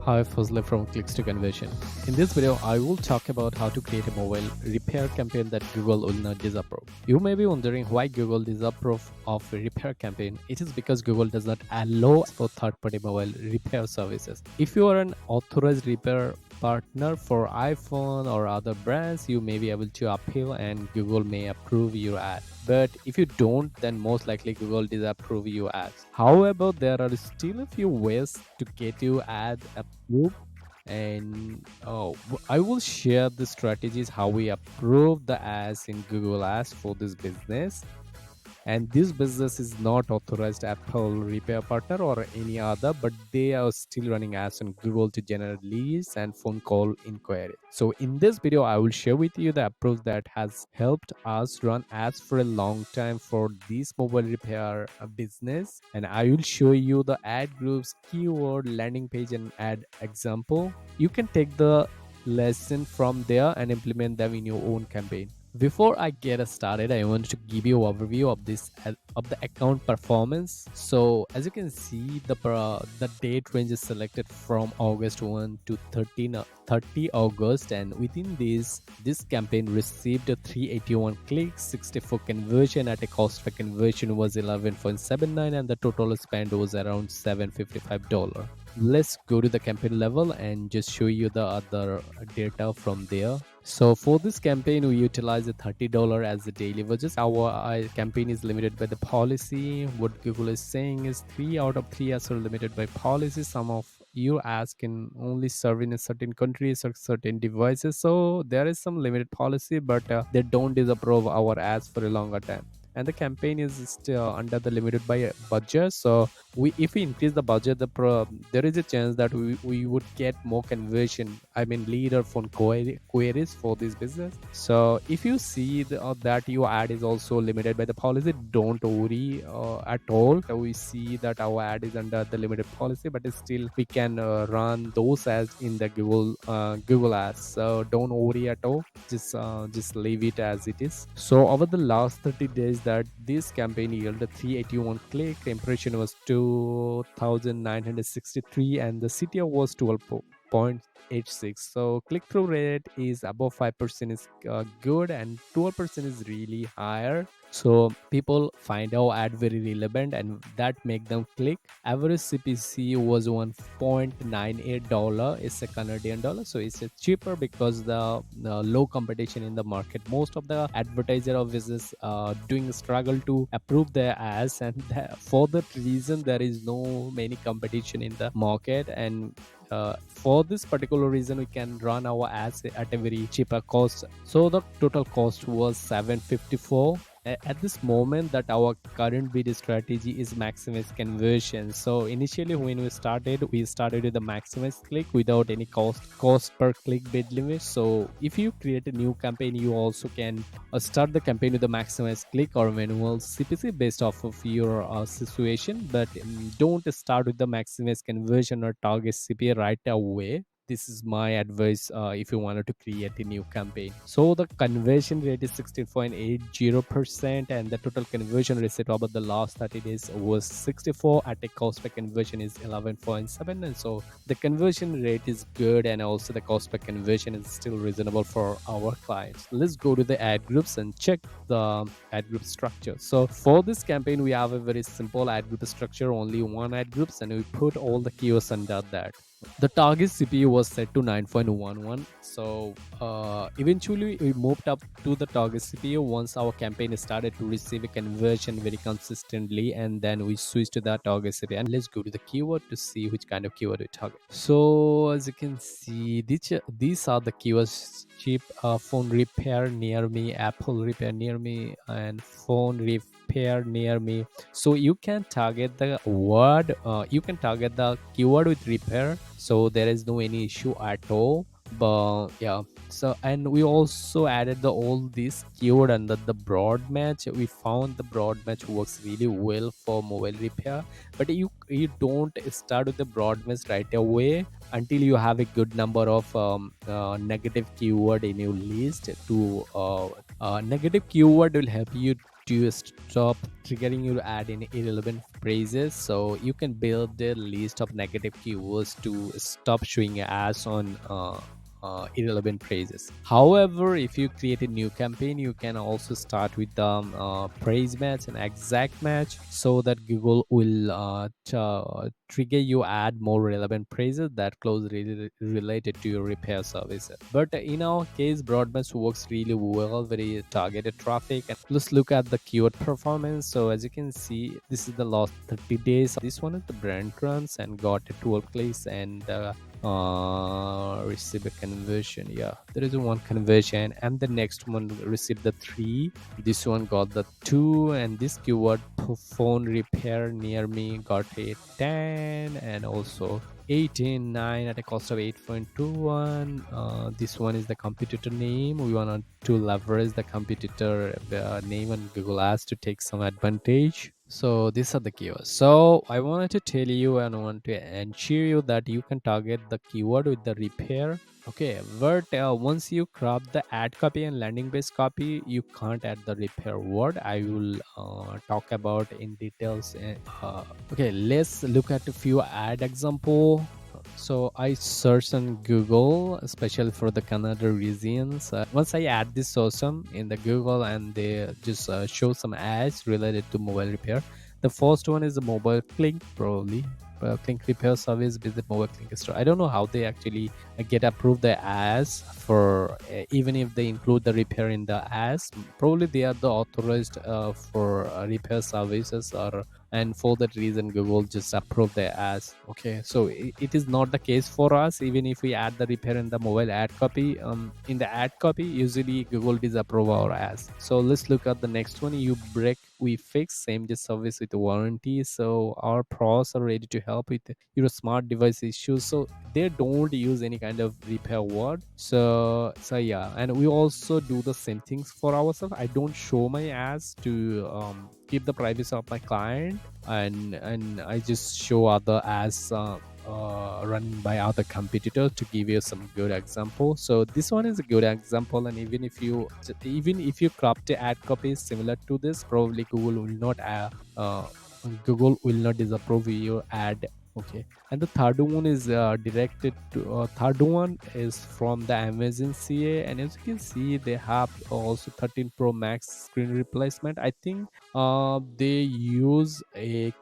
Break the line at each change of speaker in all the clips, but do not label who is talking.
Hi, Fazli from Clicks to Conversion. In this video, I will talk about how to create a mobile repair campaign that Google will not disapprove. You may be wondering why Google disapprove of a repair campaign. It is because Google does not allow for third-party mobile repair services. If you are an authorized repair partner for iPhone or other brands, you may be able to appeal and Google may approve your ad. But if you don't, then most likely Google disapprove your ads. However, there are still a few ways to get your ad approved, and I will share the strategies how we approve the ads in Google Ads for this business. And this business is not authorized Apple repair partner or any other, but they are still running ads on Google to generate leads and phone call inquiry. So in this video, I will share with you the approach that has helped us run ads for a long time for this mobile repair business, and I will show you the ad groups, keyword, landing page, and ad example. You can take the lesson from there and implement them in your own campaign. Before I get started, I want to give you an overview of the account performance. So as you can see, the date range is selected from August 1 to 30 August, and within this campaign received a 381 clicks, 64 conversion at a cost per conversion was 11.79, and the total spend was around $755. Let's go to the campaign level and just show you the other data from there. So for this campaign, we utilize a $30 as the daily budget. Our campaign is limited by the policy. What Google is saying is 3 out of 3 ads are limited by policy. Some of your ads can only serve in a certain countries or certain devices. So there is some limited policy, but they don't disapprove our ads for a longer time. And the campaign is still under the limited by budget. So if we increase the budget, there is a chance that we would get more conversion, I mean lead or phone queries for this business. So if you see that your ad is also limited by the policy, don't worry at all. We see that our ad is under the limited policy, but still we can run those ads in the Google ads. So don't worry at all, just leave it as it is. So over the last 30 days, that this campaign yielded 381 click, impression was 2963, and the CTR was 12.86. So click-through rate is above 5% is good, and 12% is really higher. So people find our ad very relevant, and that make them click. Average CPC was $1.98. It's a Canadian dollar, so it's cheaper because the low competition in the market. Most of the advertiser of business doing struggle to approve their ads, and for that reason there is no many competition in the market. And for this particular reason, we can run our ads at a very cheaper cost. So the total cost was $754. At this moment, that our current bid strategy is maximize conversion. So initially when we started with the maximize click without any cost per click bid limit. So if you create a new campaign, you also can start the campaign with the maximize click or manual CPC based off of your situation, but don't start with the maximize conversion or target CPA right away. This is my advice if you wanted to create a new campaign. So the conversion rate is 16.80%, and the total conversion rate over the last 30 days was 64 at a cost per conversion is 11.7. And so the conversion rate is good, and also the cost per conversion is still reasonable for our clients. Let's go to the ad groups and check the ad group structure. So for this campaign, we have a very simple ad group structure, only one ad groups, and we put all the keywords under that. The target CPU was set to 9.11. So eventually we moved up to the target CPU once our campaign started to receive a conversion very consistently, and then we switched to that target CPU. And let's go to the keyword to see which kind of keyword we target. So as you can see, these are the keywords: cheap phone repair near me, Apple repair near me, and phone repair near me. So you can target the word, you can target the keyword with repair, so there is no any issue at all. But yeah, so and we also added the all this keyword under the broad match. We found the broad match works really well for mobile repair, but you don't start with the broad match right away until you have a good number of negative keyword in your list. To negative keyword will help you to stop triggering your ad in irrelevant praises, so you can build a list of negative keywords to stop showing ads on irrelevant praises. However, if you create a new campaign, you can also start with the praise match and exact match, so that Google will trigger you add more relevant praises that closely related to your repair services. But in our case, broadband works really well, very targeted traffic. And let's look at the keyword performance. So as you can see, this is the last 30 days. This one is the brand runs and got 12 clicks and receive a conversion. Yeah, there is one conversion, and the next one received the 3. This one got the 2, and this keyword phone repair near me got a 10, and also 18.9 at a cost of 8.21. This one is the competitor name. We want to leverage the competitor name on Google Ads to take some advantage. So these are the keywords. So I wanted to tell you and I want to ensure you that you can target the keyword with the repair. Okay, but once you crop the ad copy and landing page copy, you can't add the repair word. I will talk about in details. Okay, let's look at a few ad example. So I search on Google, especially for the Canada regions. Once I add this awesome in the Google, and they just show some ads related to mobile repair. The first one is the mobile clinic, probably. Clinic repair service visit mobile clinic store. I don't know how they actually get approved the ads for even if they include the repair in the ads. Probably they are the authorized for repair services, or and for that reason Google just approved the ads. Okay, so it is not the case for us. Even if we add the repair in the mobile ad copy, in the ad copy usually Google disapprove our ads. So let's look at the next one. You break, we fix, same day service with warranty. So our pros are ready to help with your smart device issues, so they don't use any kind of repair word. So yeah, and we also do the same things for ourselves. I don't show my ads to keep the privacy of my client, and I just show other ads run by other competitors to give you some good example. So this one is a good example, and even if you crop the ad copy similar to this, probably Google will not disapprove your ad. Okay, and the third one is directed to third one is from the Amazon CA, and as you can see they have also 13 Pro Max screen replacement. I think they use a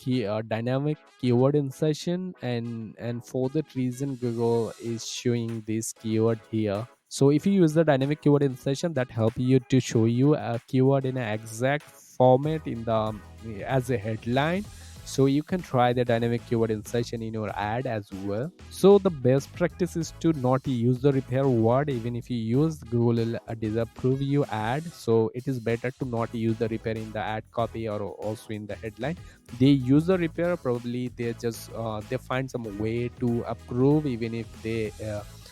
dynamic keyword insertion, and for that reason Google is showing this keyword here. So if you use the dynamic keyword insertion, that help you to show you a keyword in an exact format in the as a headline, so you can try the dynamic keyword insertion in your ad as well. So the best practice is to not use the repair word. Even if you use, Google will disapprove you ad, so it is better to not use the repair in the ad copy or also in the headline. They use the repair, probably they just they find some way to approve, even if they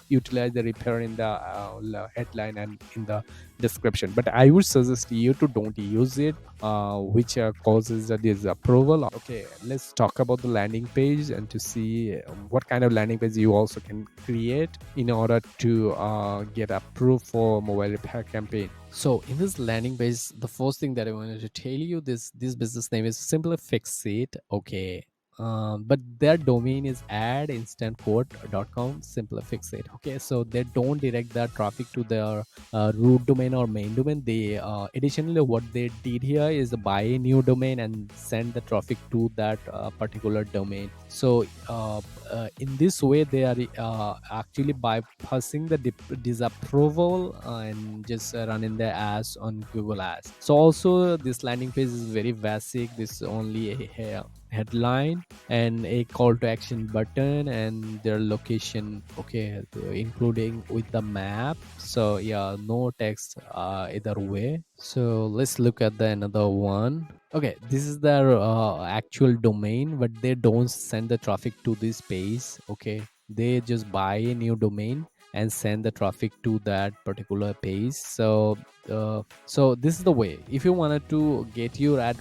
utilize the repair in the headline and in the description. But I would suggest you to don't use it, which causes a disapproval. Okay, let's talk about the landing page and to see what kind of landing page you also can create in order to get approved for mobile repair campaign. So in this landing page, the first thing that I wanted to tell you, this business name is Simply Fix It. Okay, but their domain is adinstantquote.com. Simply Fix It. Okay, so they don't direct the traffic to their root domain or main domain. They additionally, what they did here is buy a new domain and send the traffic to that particular domain. So in this way they are actually bypassing the disapproval and just running their ads on Google Ads. So also this landing page is very basic. This is only a headline and a call to action button and their location. Okay, including with the map. So yeah, no text either way. So let's look at the another one. Okay, this is their actual domain, but they don't send the traffic to this page. Okay, they just buy a new domain and send the traffic to that particular page. So So this is the way. If you wanted to get your ad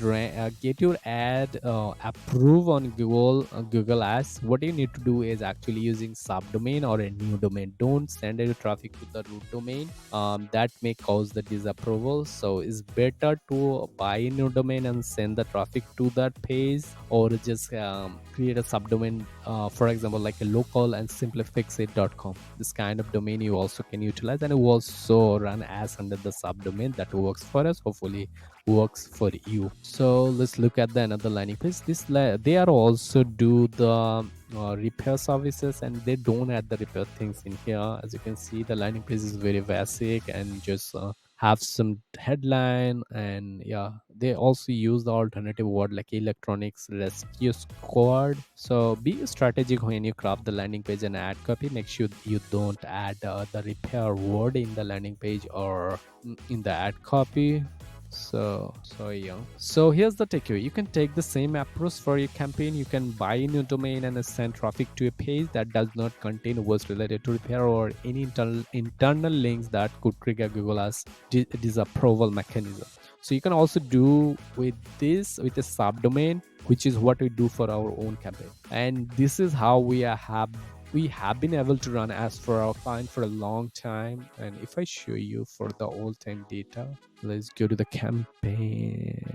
approved on Google Ads, what you need to do is actually using subdomain or a new domain. Don't send your traffic to the root domain. That may cause the disapproval. So it's better to buy a new domain and send the traffic to that page, or just create a subdomain, for example, like a local and simplifixit.com. This kind of domain you also can utilize, and you also run as under the subdomain that works for us, hopefully works for you. So let's look at the another landing page. They are also do the repair services, and they don't add the repair things in here. As you can see, the landing page is very basic and just have some headline, and yeah, they also use the alternative word like electronics rescue squad. So be strategic when you craft the landing page and add copy. Make sure you don't add the repair word in the landing page or in the ad copy. So yeah, so here's the takeaway. You can take the same approach for your campaign. You can buy a new domain and send traffic to a page that does not contain words related to repair or any internal links that could trigger Google as disapproval mechanism. So you can also do with this with a subdomain, which is what we do for our own campaign. And this is how we have been able to run ads for our client for a long time. And if I show you for the old time data, let's go to the campaign.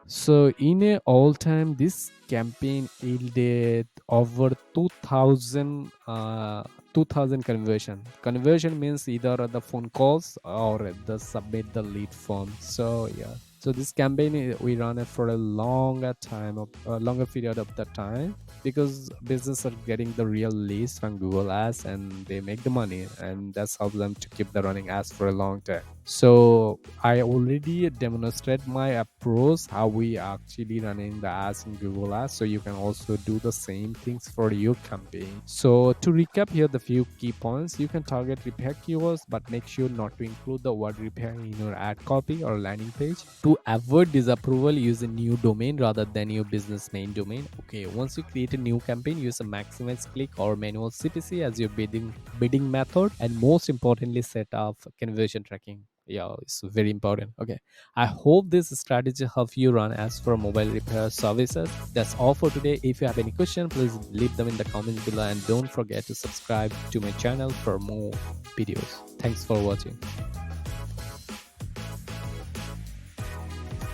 So in a all time, this campaign yielded over 2000 conversion means either the phone calls or the submit the lead form. So yeah, so this campaign we run it for a longer time of a longer period of the time, because businesses are getting the real leads from Google Ads and they make the money, and that's helps them to keep the running ads for a long time. So I already demonstrated my approach how we actually running the ads in Google Ads, so you can also do the same things for your campaign. So to recap here the few key points: you can target repair keywords, but make sure not to include the word repair in your ad copy or landing page. To avoid disapproval, use a new domain rather than your business main domain. Okay, once you create a new campaign, use a maximize click or manual CPC as your bidding method, and most importantly, set up conversion tracking. Yeah, it's very important. Okay, I hope this strategy helps you run as for mobile repair services. That's all for today. If you have any question, please leave them in the comments below, and don't forget to subscribe to my channel for more videos. Thanks for watching.